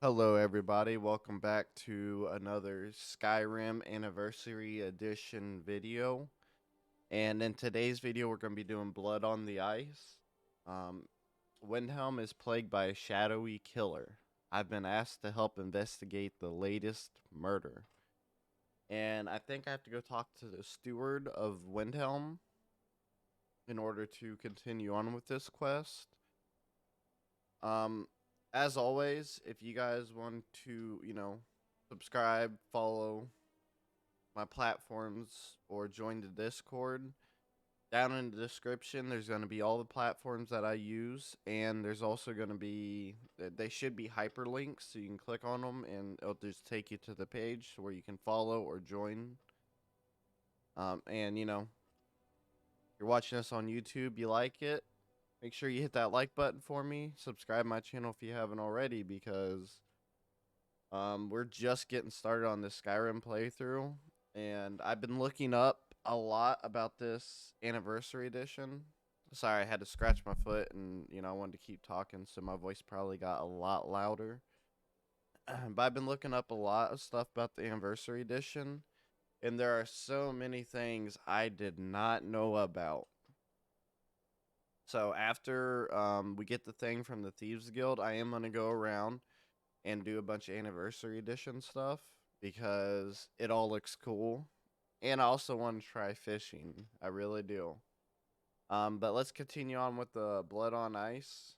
Hello, everybody. Welcome back to another Skyrim Anniversary Edition video. And in today's video, we're going to be doing Blood on the Ice. Um, Windhelm is plagued by a shadowy killer. I've been asked to help investigate the latest murder. And I think I have to go talk to the steward of Windhelm in order to continue on with this quest. Um, as always, if you guys want to, subscribe, follow my platforms, or join the Discord, down in the description, there's going to be all the platforms that I use, and there's also going to be, they should be hyperlinks, so you can click on them, and it'll just take you to the page where you can follow or join. And, you're watching this on YouTube, you like it, make sure you hit that like button for me. Subscribe my channel if you haven't already, because we're just getting started on this Skyrim playthrough, and I've been looking up a lot about this anniversary edition. Sorry, I had to scratch my foot, and I wanted to keep talking, so my voice probably got a lot louder. But I've been looking up a lot of stuff about the anniversary edition, and there are so many things I did not know about. So after we get the thing from the Thieves Guild, I am going to go around and do a bunch of anniversary edition stuff because it all looks cool. And I also want to try fishing. I really do. But let's continue on with the Blood on Ice.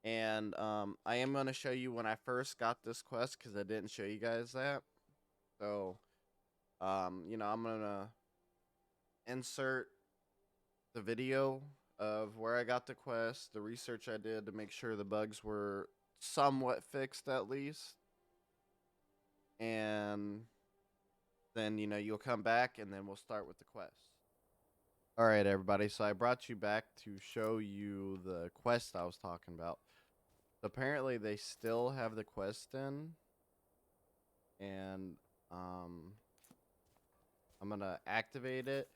And I am going to show you when I first got this quest because I didn't show you guys that. So, I'm going to insert the video of where I got the quest, the research I did to make sure the bugs were somewhat fixed at least. And then, you'll come back and then we'll start with the quest. All right, everybody. So I brought you back to show you the quest I was talking about. Apparently, they still have the quest in. And I'm going to activate it.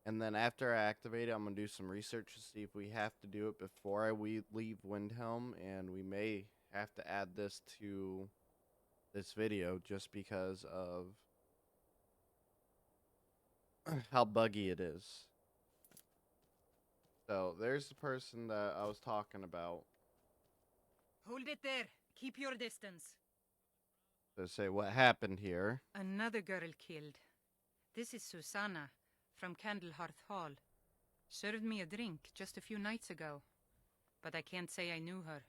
And then after I activate it, I'm going to do some research to see if we have to do it before we leave Windhelm. And we may have to add this to this video just because of how buggy it is. So there's the person that I was talking about. Hold it there. Keep your distance. To say what happened here. Another girl killed. This is Susanna from Candlehearth Hall. Served me a drink just a few nights ago, but I can't say I knew her.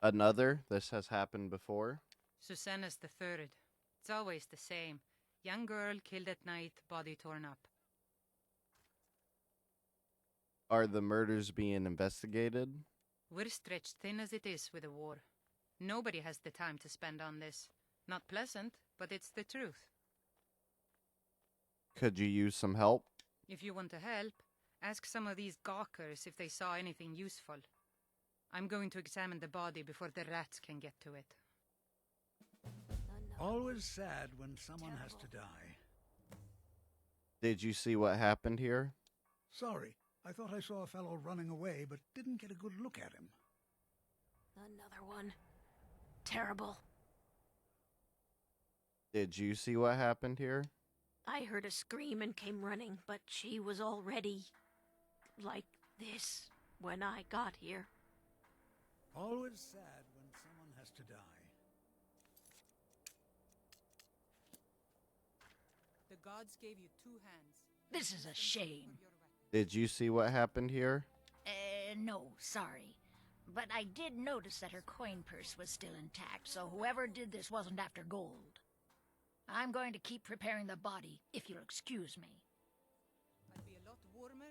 Another. This has happened before. Susanna's the third. It's always the same. Young girl killed at night, body torn up. Are the murders being investigated? We're stretched thin as it is with the war. Nobody has the time to spend on this. Not pleasant, but it's the truth. Could you use some help? If you want to help, ask some of these gawkers if they saw anything useful. I'm going to examine the body before the rats can get to it. Always sad when someone has to die. Did you see what happened here? Sorry, I thought I saw a fellow running away, but didn't get a good look at him. Another one. Terrible. Did you see what happened here? I heard a scream and came running, but she was already like this when I got here. Always sad when someone has to die. The gods gave you two hands. This is a shame. Did you see what happened here? No, sorry. But I did notice that her coin purse was still intact, so whoever did this wasn't after gold. I'm going to keep preparing the body, if you'll excuse me. I'd be a lot warmer.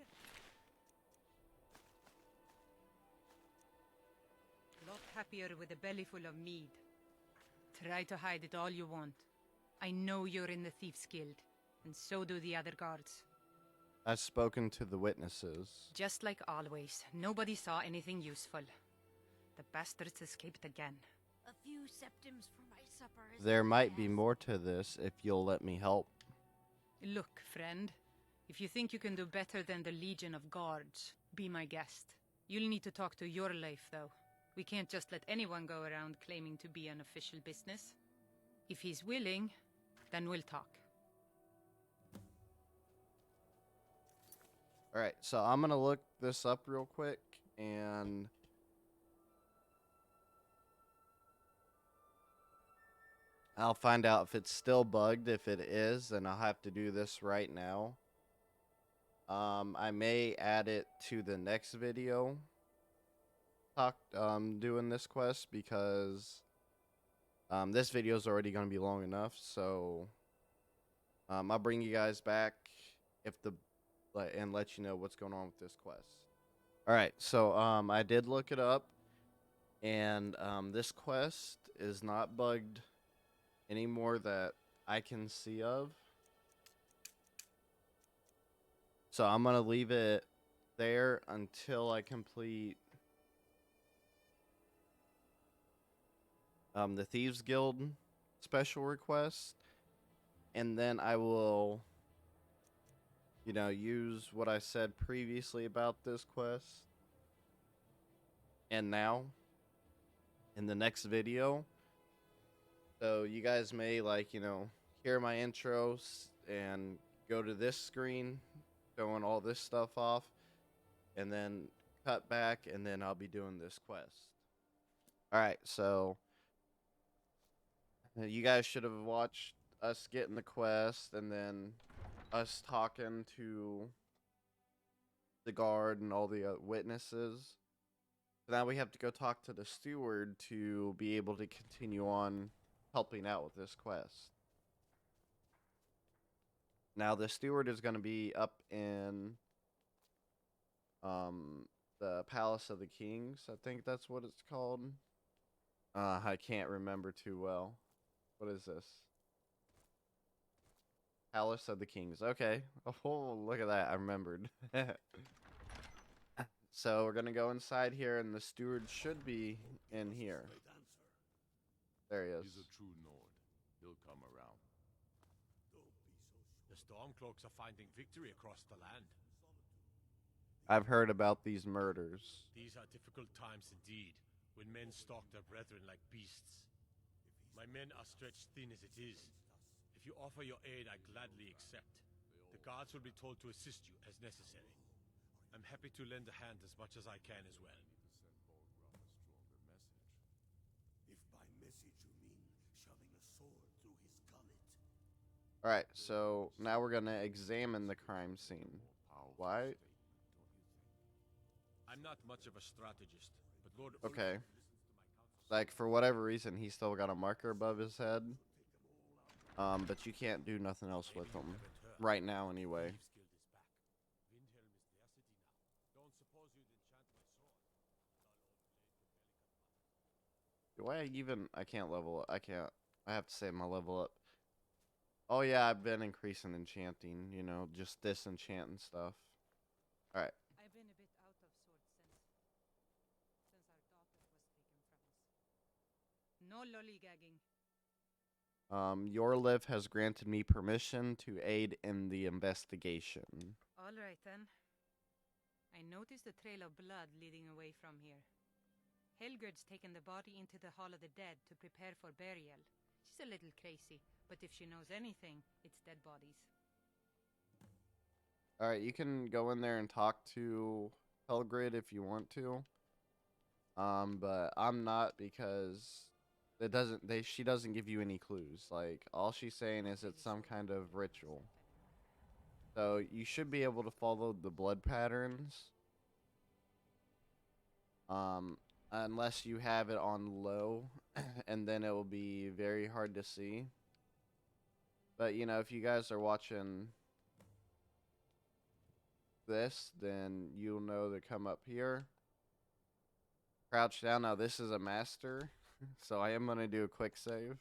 A lot happier with a belly full of mead. Try to hide it all you want. I know you're in the Thieves Guild, and so do the other guards. I've spoken to the witnesses. Just like always, nobody saw anything useful. The bastards escaped again. A few septims for my supper is There might be more to this if you'll let me help. Look, friend, if you think you can do better than the Legion of Guards, be my guest. You'll need to talk to your life, though. We can't just let anyone go around claiming to be an official business. If he's willing, then we'll talk. Alright, so I'm gonna look this up real quick, and I'll find out if it's still bugged. If it is, then I'll have to do this right now. I may add it to the next video, doing this quest, because this video is already going to be long enough. So I'll bring you guys back and let you know what's going on with this quest. All right, so I did look it up, and this quest is not bugged anymore that I can see of. So I'm going to leave it there until I complete the Thieves Guild special request. And then I will, use what I said previously about this quest. And now, in the next video. So you guys may, hear my intros and go to this screen, showing all this stuff off, and then cut back, and then I'll be doing this quest. Alright, so you guys should have watched us getting the quest, and then us talking to the guard and all the witnesses. So now we have to go talk to the steward to be able to continue on helping out with this quest. Now, the steward is going to be up in the Palace of the Kings. I think that's what it's called. I can't remember too well. What is this? Palace of the Kings. Okay. Oh, look at that. I remembered. So we're going to go inside here, and the steward should be in here. There he is. He's a true Nord. He'll come around. The Stormcloaks are finding victory across the land. I've heard about these murders. These are difficult times indeed, when men stalk their brethren like beasts. My men are stretched thin as it is. If you offer your aid, I gladly accept. The guards will be told to assist you as necessary. I'm happy to lend a hand as much as I can as well. If by message you mean shoving a sword through his gullet. Alright, so now we're going to examine the crime scene. Why? I'm not much of a strategist, but Lord Okay. Ulfric listens to my counsel. Like, for whatever reason, he's still got a marker above his head. But you can't do nothing else with him. Right now, anyway. Thieves' Guild is back. Windhelm is their city now. Don't suppose you'd enchant my sword. Do I can't level up. I have to save my level up. Oh yeah, I've been increasing enchanting, just disenchanting stuff. Alright. I've been a bit out of sorts since our daughter was taken from us. No lollygagging. Your live has granted me permission to aid in the investigation. All right, then. I noticed a trail of blood leading away from here. Helgerd's taken the body into the Hall of the Dead to prepare for burial. She's a little crazy, but if she knows anything, it's dead bodies. Alright, you can go in there and talk to Helgrid if you want to. But I'm not, because she doesn't give you any clues. Like, all she's saying is it's some kind of ritual. So you should be able to follow the blood patterns. Unless you have it on low, and then it will be very hard to see. But, if you guys are watching this, then you'll know to come up here. Crouch down. Now, this is a master, so I am going to do a quick save.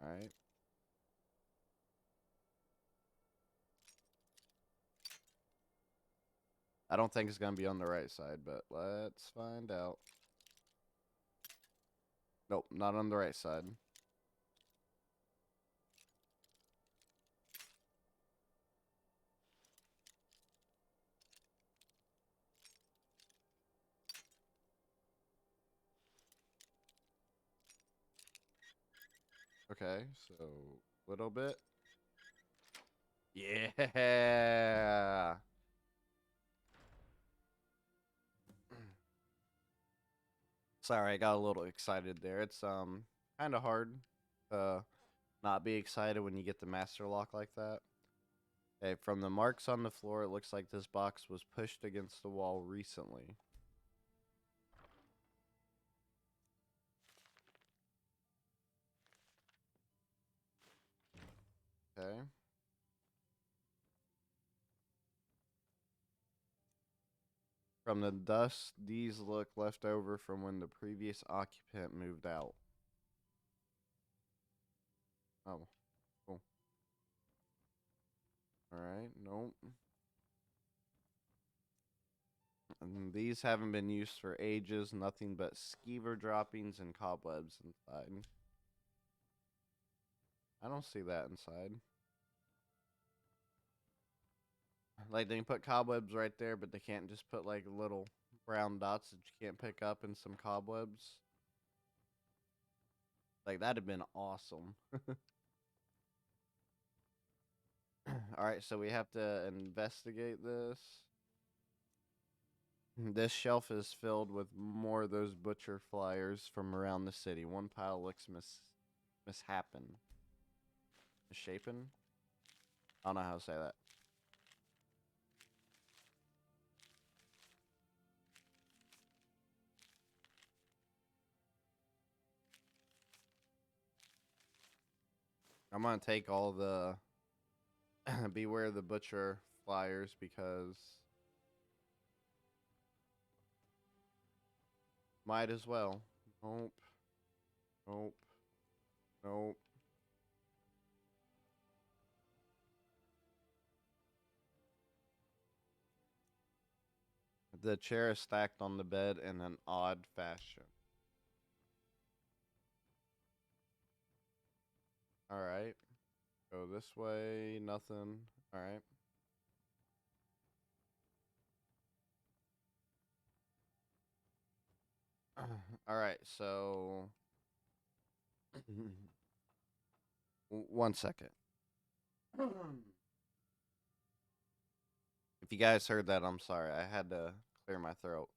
Alright. I don't think it's going to be on the right side, but let's find out. Nope, not on the right side. Okay, so little bit. Yeah. Sorry, I got a little excited there. It's kind of hard to not be excited when you get the master lock like that. Okay, from the marks on the floor, it looks like this box was pushed against the wall recently. Okay. From the dust, these look left over from when the previous occupant moved out. Oh, cool. Alright, nope. And these haven't been used for ages, nothing but skeever droppings and cobwebs inside. I don't see that inside. Like, they can put cobwebs right there, but they can't just put, like, little brown dots that you can't pick up in some cobwebs. Like, that'd have been awesome. Alright, so we have to investigate this. This shelf is filled with more of those butcher flyers from around the city. One pile looks mishappen. Misshapen? I don't know how to say that. I'm gonna take all the beware the butcher flyers because might as well. Nope. Nope. Nope. The chair is stacked on the bed in an odd fashion. Alright. Go this way. Nothing. Alright. Alright, so. One second. If you guys heard that, I'm sorry. I had to clear my throat.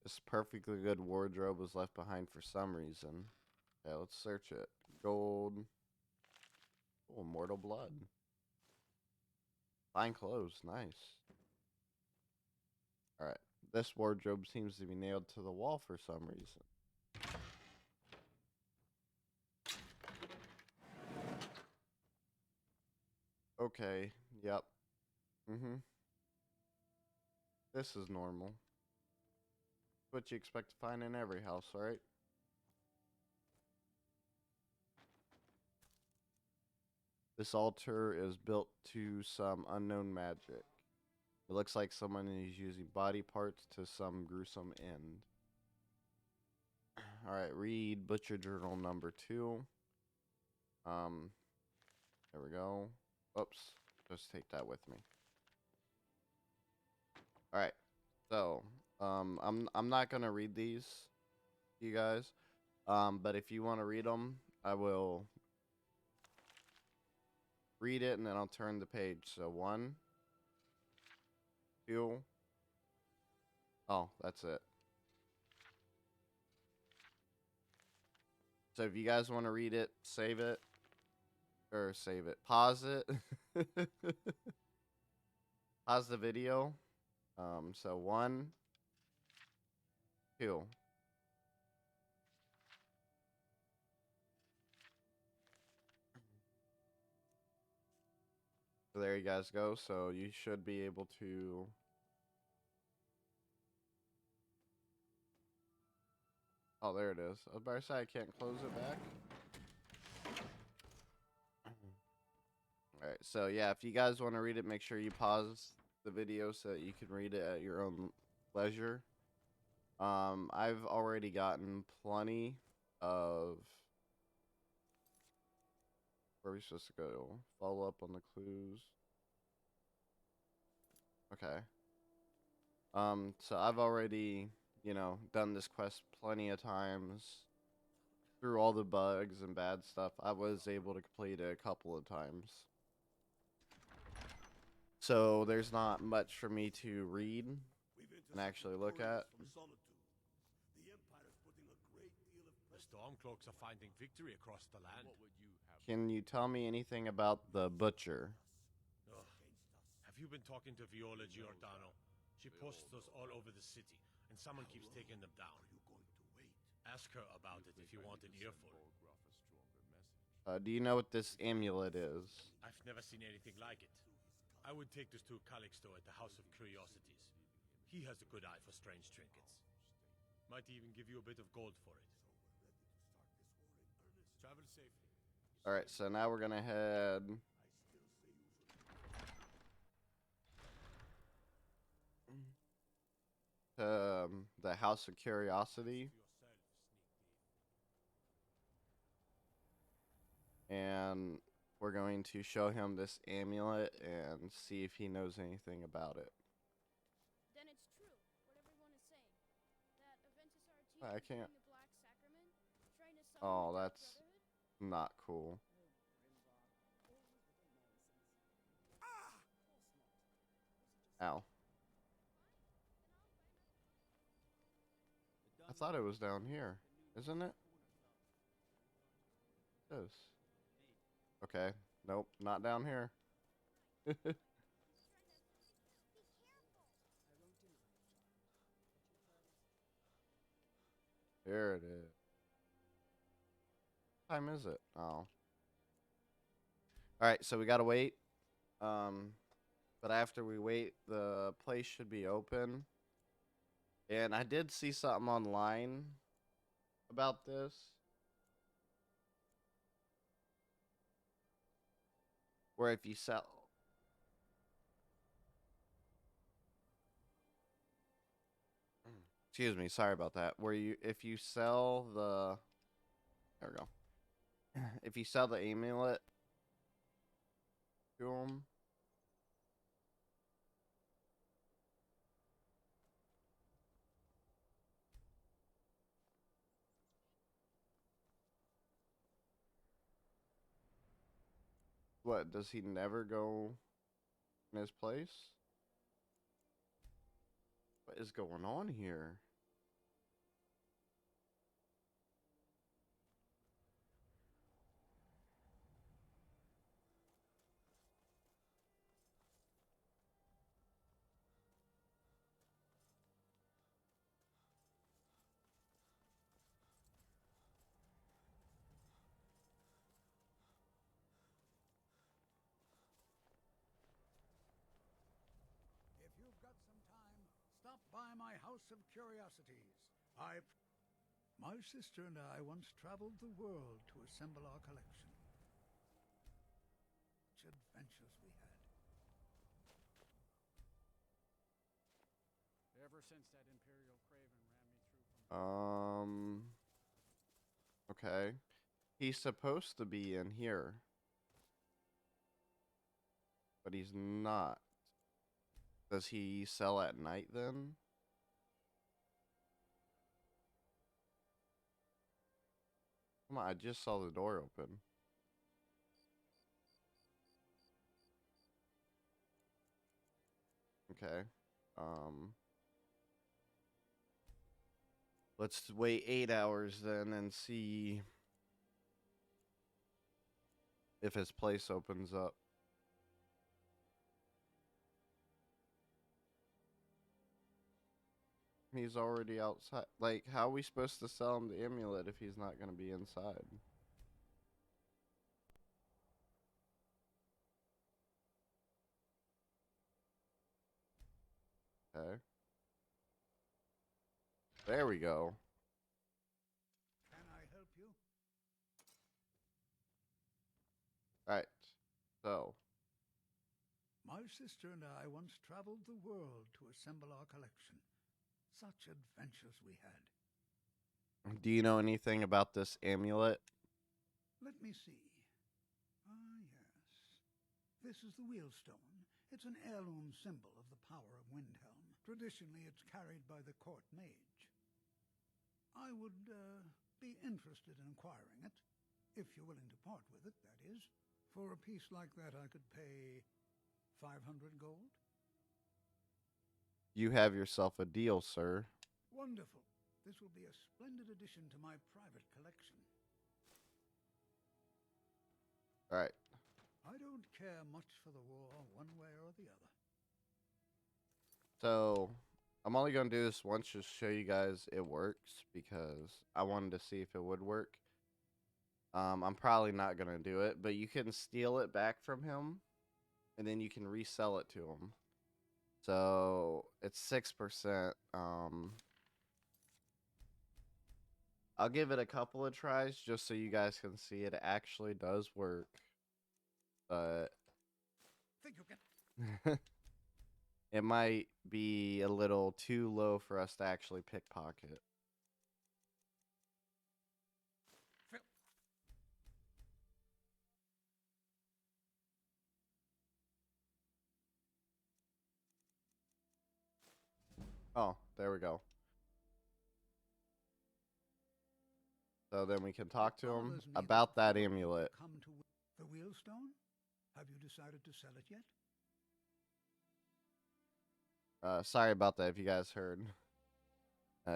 This perfectly good wardrobe was left behind for some reason. Okay, let's search it. Gold. Oh, mortal blood. Fine clothes. Nice. Alright. This wardrobe seems to be nailed to the wall for some reason. Okay. Yep. This is normal. What you expect to find in every house, right? This altar is built to some unknown magic. It looks like someone is using body parts to some gruesome end. Alright, read Butcher Journal number 2. There we go. Oops. Just take that with me. Alright. So, I'm not gonna read these, you guys. But if you want to read them, I will read it and then I'll turn the page. So 1, 2. Oh, that's it. So if you guys want to read it, save it. Or save it. Pause it. Pause the video. So 1, 2. So there you guys go. So you should be able to. Oh, there it is. I was about to say I can't close it back. Alright, so yeah, if you guys want to read it, make sure you pause the video so that you can read it at your own leisure. I've already gotten plenty of. Where are we supposed to go? Follow up on the clues. Okay. So I've already, done this quest plenty of times. through all the bugs and bad stuff, I was able to complete it a couple of times. So there's not much for me to read and actually look at. The Empire's putting a great deal of The Stormcloaks are finding victory across the land. Can you tell me anything about the Butcher? Ugh. Have you been talking to Viola Giordano? She posts us all over the city, and someone keeps taking them down. Ask her about it if you want an earful. Do you know what this amulet is? I've never seen anything like it. I would take this to Calixto at the House of Curiosities. He has a good eye for strange trinkets. Might even give you a bit of gold for it. Travel safely. Alright, so now we're gonna head to the House of Curiosity. And we're going to show him this amulet and see if he knows anything about it. Then it's true, what everyone is saying. That Aventus I Artium can't. the Black Sacrament, trying to summon Oh, the Dark that's Brotherhood. not cool. Ow. I thought it was down here, isn't it? It is. Okay. Nope, not down here. Here it is. What time is it? Oh. Alright, so we gotta wait. But after we wait, the place should be open. And I did see something online about this. Where if you sell... Excuse me, sorry about that. Where if you sell the... There we go. If you sell the amulet to them... What, does he never go in his place? What is going on here? If you've got some time, stop by my House of Curiosities. My sister and I once traveled the world to assemble our collection. Such adventures we had. Ever since that Imperial Craven ran me through from... Okay. He's supposed to be in here. But he's not. Does he sell at night then? Come on, I just saw the door open. Okay. Let's wait 8 hours then and see if his place opens up. He's already outside. Like, how are we supposed to sell him the amulet if he's not going to be inside? Okay. There we go. Can I help you? Alright. So. My sister and I once traveled the world to assemble our collection. Such adventures we had. Do you know anything about this amulet? Let me see. Ah, yes. This is the wheelstone. It's an heirloom symbol of the power of Windhelm. Traditionally, it's carried by the court mage. I would be interested in acquiring it. If you're willing to part with it, that is. For a piece like that, I could pay 500 gold. You have yourself a deal, sir. Wonderful. This will be a splendid addition to my private collection. All right. I don't care much for the war one way or the other. So I'm only going to do this once just to show you guys it works because I wanted to see if it would work. I'm probably not going to do it, but you can steal it back from him and then you can resell it to him. So it's 6%. I'll give it a couple of tries just so you guys can see it actually does work. But Think you can? it might be a little too low for us to actually pickpocket. Phil. Oh, there we go. So then we can talk to him Bothers me about that people amulet. Come to the wheelstone? Have you decided to sell it yet? Sorry about that if you guys heard.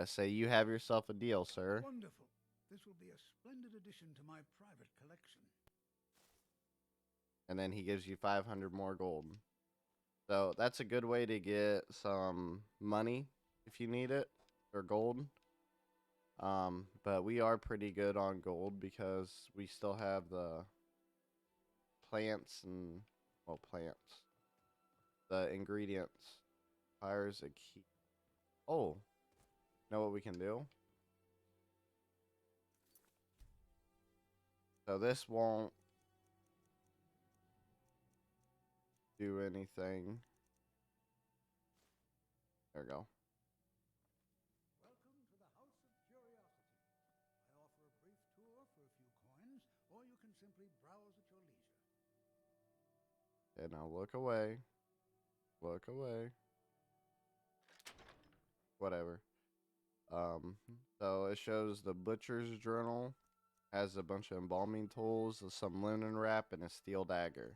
Say you have yourself a deal, sir. Wonderful. This will be a splendid addition to my private collection. And then he gives you 500 more gold. So that's a good way to get some money if you need it, or gold. But we are pretty good on gold because we still have the plants and, well, plants. The ingredients. Fire's a key. Oh, know what we can do? So this won't do anything. There we go. Welcome to the House of Curiosity. I offer a brief tour for a few coins, or you can simply browse at your leisure. Okay, now look away. Look away. Whatever. So it shows the butcher's journal. Has a bunch of embalming tools, some linen wrap, and a steel dagger.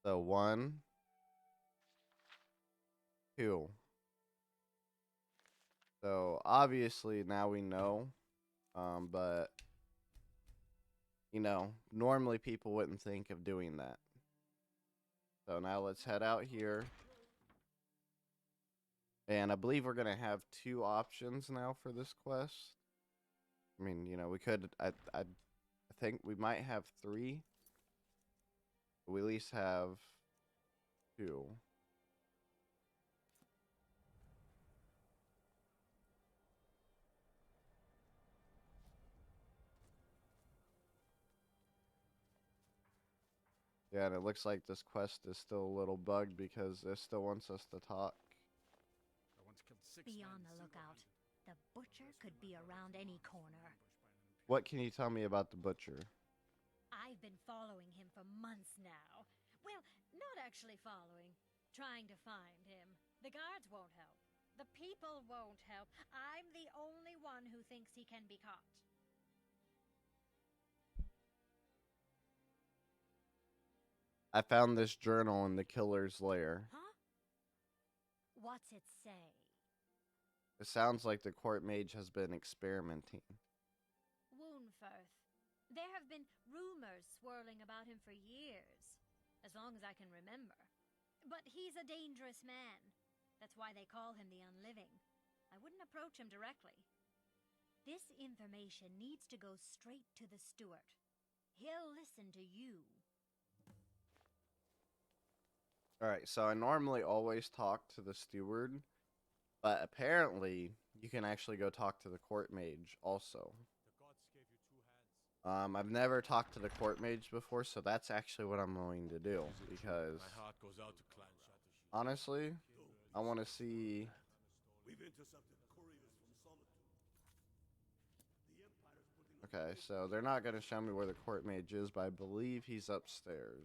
So 1, 2. So obviously now we know, but you know, normally people wouldn't think of doing that. So now let's head out here. And I believe we're going to have 2 options now for this quest. I mean, you know, we could, I think we might have 3. But we at least have 2. Yeah, and it looks like this quest is still a little bugged because it still wants us to talk. I once killed 6 Be men on and the single lookout. hunted. The butcher could be around any corner. What can you tell me about the butcher? I've been following him for months now. Well, not actually following. Trying to find him. The guards won't help. The people won't help. I'm the only one who thinks he can be caught. I found this journal in the killer's lair. Huh? What's it say? It sounds like the court mage has been experimenting. Woundfirth. There have been rumors swirling about him for years, as long as I can remember. But he's a dangerous man. That's why they call him the Unliving. I wouldn't approach him directly. This information needs to go straight to the steward. He'll listen to you. Alright, so I normally always talk to the steward, but apparently you can actually go talk to the court mage also. The gods gave you 2 hands. I've never talked to the court mage before, so that's actually what I'm going to do, because My heart goes out to Clan Shadowshield. honestly, I want to see. We've intercepted couriers from Solitude. The Empire's putting a Okay, so they're not going to show me where the court mage is, but I believe he's upstairs.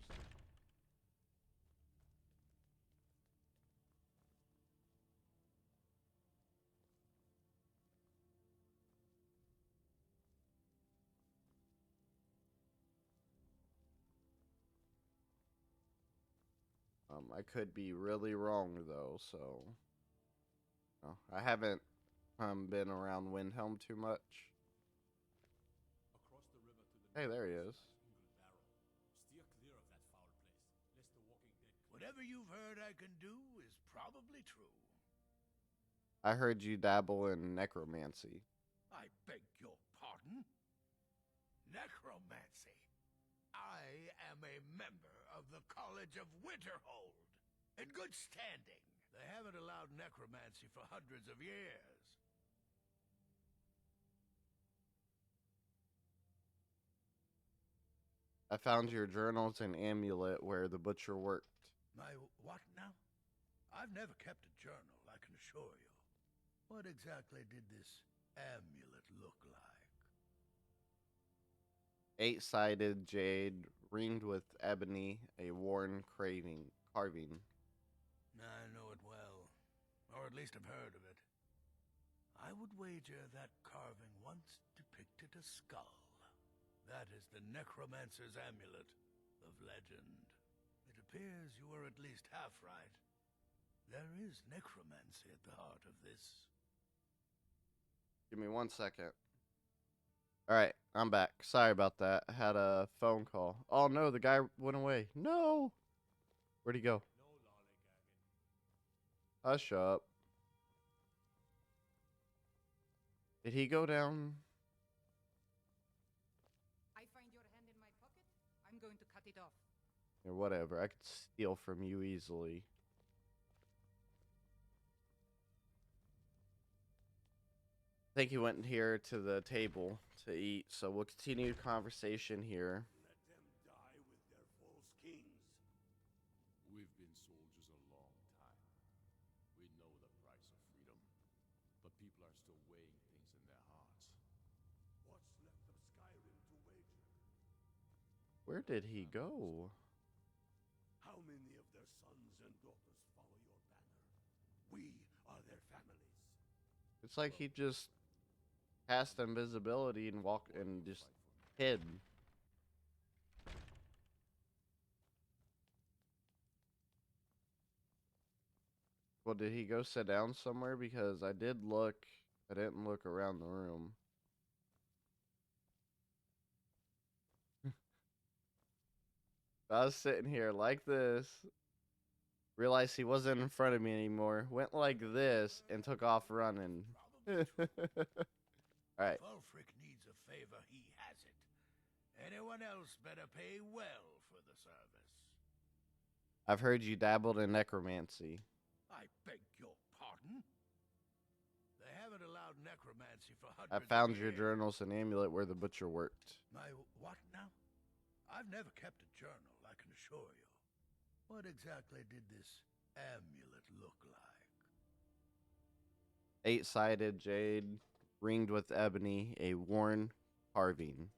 I could be really wrong though, so I haven't been around Windhelm too much. Across the river to the Hey, there he is. Steer clear of that foul place, lest the walking dead. Whatever you've heard I can do is probably true. I heard you dabble in necromancy. I beg your pardon? Necromancy. I am a member of the College of Winterhold, in good standing. They haven't allowed necromancy for hundreds of years. I found your journals and amulet where the butcher worked. My what now? I've never kept a journal, I can assure you. What exactly did this amulet look like? 8-sided jade, ringed with ebony, a worn carving. I know it well, or at least I've heard of it. I would wager that carving once depicted a skull. That is the necromancer's amulet of legend. It appears you were at least half right. There is necromancy at the heart of this. Give me 1 second. Alright, I'm back. Sorry about that. I had a phone call. Oh no, the guy went away. No! Where'd he go? No lollygagging. Hush up. Did he go down? I find your hand in my pocket. I'm going to cut it off. Or whatever. I could steal from you easily. I think he went here to the table to eat, so we'll continue conversation here. Let them die with their false kings. We've been soldiers a long time. We know the price of freedom. But people are still weighing things in their hearts. What's left of Skyrim to wager? Where did he go? How many of their sons and daughters follow your banner? We are their families. It's like he just cast invisibility and walked and just hid. Well, did he go sit down somewhere? Because I did look. I didn't look around the room. I was sitting here like this. Realized he wasn't in front of me anymore. Went like this and took off running. Alright. If Ulfric needs a favor, he has it. Anyone else better pay well for the service. I've heard you dabbled in necromancy. I beg your pardon? They haven't allowed necromancy for hundreds I found of your years. journals and amulet where the butcher worked. My what now? I've never kept a journal, I can assure you. What exactly did this amulet look like? 8-sided jade, ringed with ebony, a worn carving.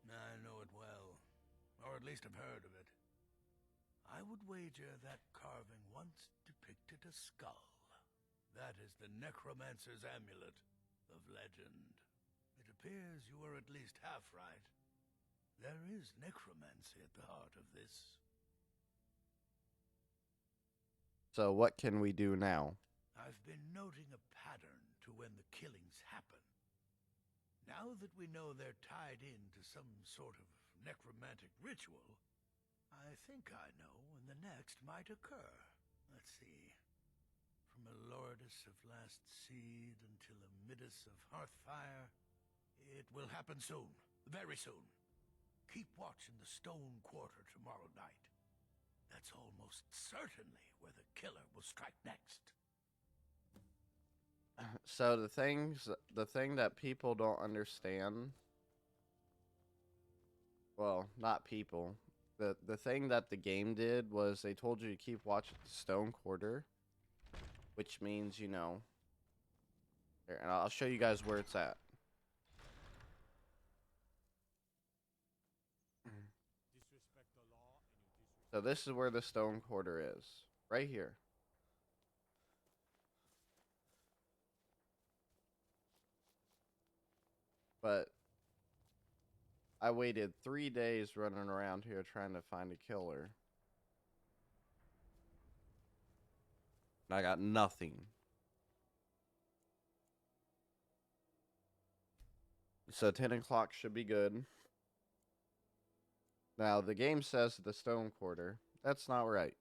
I know it well, or at least I've heard of it. I would wager that carving once depicted a skull. That is the necromancer's amulet of legend. It appears you were at least half right. There is necromancy at the heart of this. So what can we do now? I've been noting a pattern to when the killings happen. Now that we know they're tied into some sort of necromantic ritual, I think I know when the next might occur. Let's see. From a Lordus of Last Seed until a Midas of Hearthfire, it will happen soon. Very soon. Keep watch in the Stone Quarter tomorrow night. That's almost certainly where the killer will strike next. So the thing that people don't understand, well, not people, the thing that the game did was they told you to keep watch at the Stone Quarter, which means, you know, here, and I'll show you guys where it's at. Disrespect the law and you disrespect. So this is where the Stone Quarter is, right here. But I waited 3 days running around here trying to find a killer. And I got nothing. So 10 o'clock should be good. Now, the game says the stone quarter. That's not right.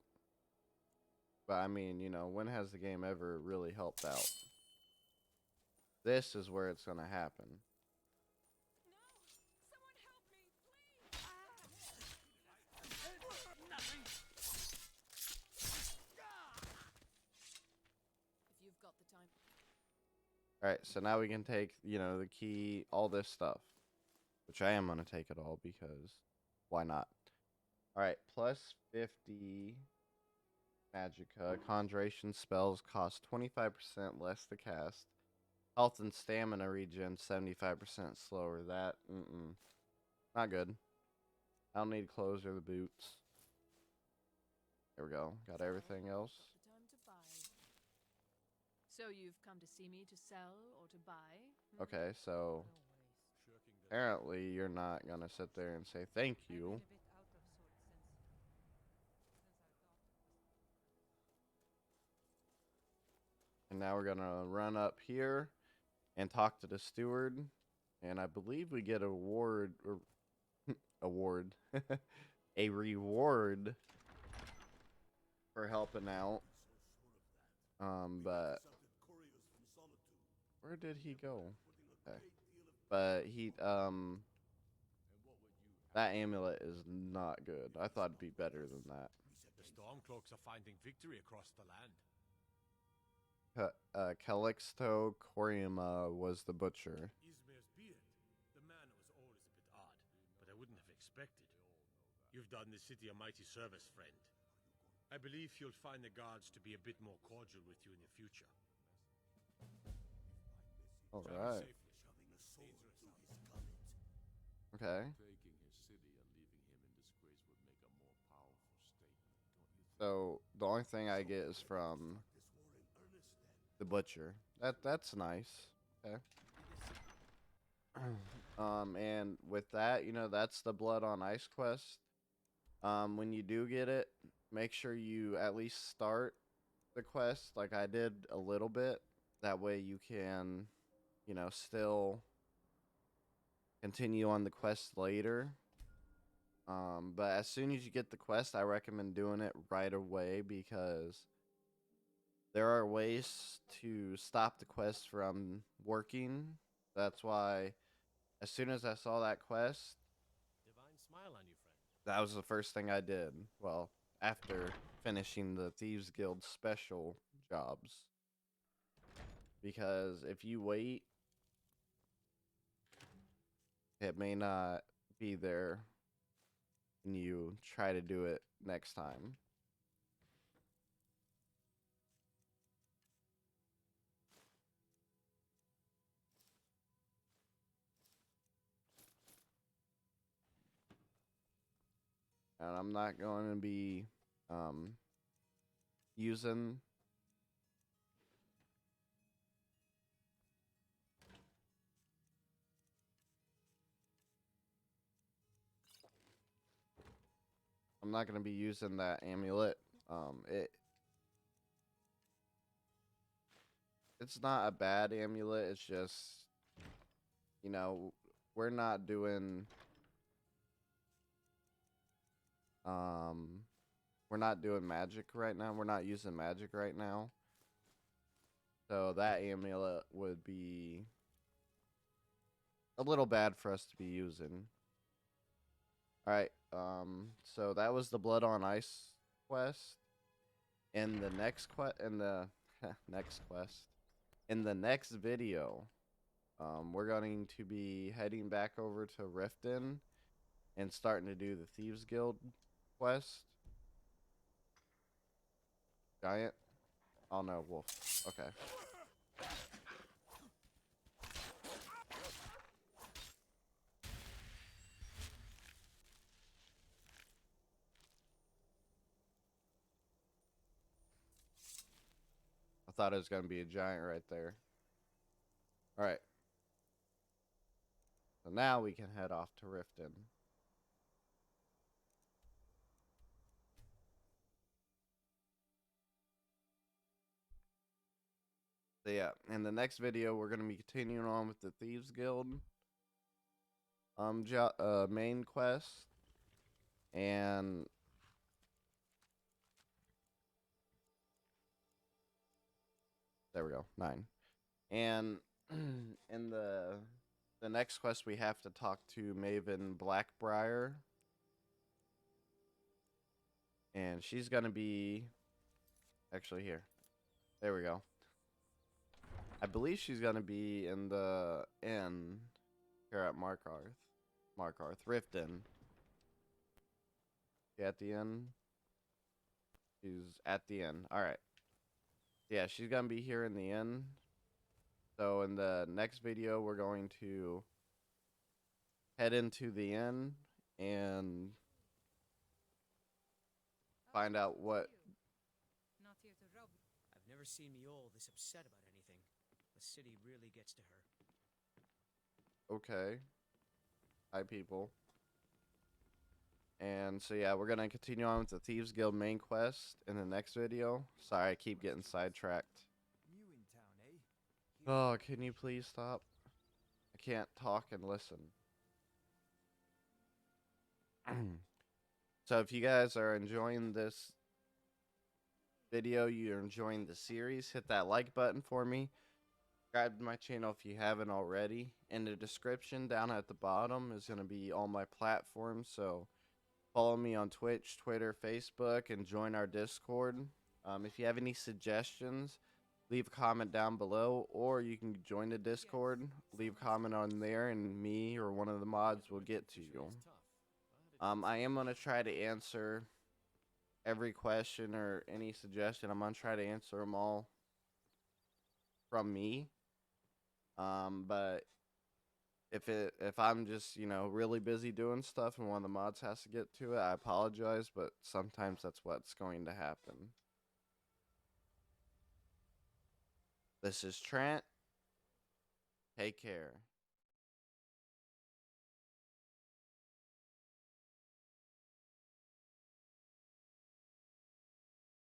But, I mean, you know, when has the game ever really helped out? This is where it's going to happen. If you've got the time. Alright, so now we can take, you know, the key, all this stuff. Which I am going to take it all because why not? Alright, plus 50 magicka. Conjuration spells cost 25% less to cast. Health and stamina regen 75% slower. That, not good. I don't need clothes or the boots. There we go. Got everything else. The time to buy. So you've come to see me to sell or to buy? Okay, so apparently you're not gonna sit there and say thank you. And now we're gonna run up here and talk to the steward. And I believe we get a reward or a reward for helping out. But where did he go? Okay. But he that amulet is not good. I thought it'd be better than that. The Stormcloaks are finding victory across the land. Calixto Coriuma was the butcher. Ismir's beard. The manner was always a bit odd, but I wouldn't have expected. You've done the city a mighty service, friend. I believe you'll find the guards to be a bit more cordial with you in the future. Alright. Okay. Taking his city and leaving him in disgrace would make a more powerful statement, don't you think? So the only thing I get is from the butcher. That's nice. Okay. And with that, you know, that's the Blood on Ice quest. When you do get it, make sure you at least start the quest like I did a little bit. That way you can, you know, still continue on the quest later. But as soon as you get the quest, I recommend doing it right away because there are ways to stop the quest from working. That's why as soon as I saw that quest, Divine smile on you, friend. that was the first thing I did. Well, after finishing the Thieves Guild special jobs. Because if you wait, it may not be there when you try to do it next time. And I'm not going to be using that amulet. It's not a bad amulet. It's just, you know, we're not doing magic right now. We're not using magic right now. So that amulet would be a little bad for us to be using. Alright, so that was the Blood on Ice quest. In the next in the next video, we're going to be heading back over to Riften and starting to do the Thieves Guild quest. Giant? Oh no, wolf. Okay. I thought it was going to be a giant right there. Alright. So now we can head off to Riften. So yeah, in the next video, we're gonna be continuing on with the Thieves Guild main quest, and there we go, 9. And in the next quest, we have to talk to Maven Blackbriar, and she's gonna be actually here. There we go. I believe she's gonna be in the inn here at Markarth Riften. Yeah, at the inn. She's at the inn. All right. Yeah, she's gonna be here in the inn. So in the next video, we're going to head into the inn and find out what. Not here to rob. I've never seen Miol this upset about anything. The city really gets to her. Okay. Hi, people. And so yeah, we're gonna continue on with the Thieves Guild main quest in the next video. Sorry, I keep getting sidetracked. New in town, eh? Oh, can you please stop? I can't talk and listen. So if you guys are enjoying this video, you're enjoying the series, hit that like button for me. Subscribe to my channel if you haven't already. In the description down at the bottom is going to be all my platforms, so follow me on Twitch, Twitter, Facebook, and join our Discord. If you have any suggestions, leave a comment down below, or you can join the Discord, leave a comment on there, and me or one of the mods will get to you. I am going to try to answer every question or any suggestion. I'm going to try to answer them all from me. But if I'm just, really busy doing stuff and one of the mods has to get to it, I apologize, but sometimes that's what's going to happen. This is Trent. Take care.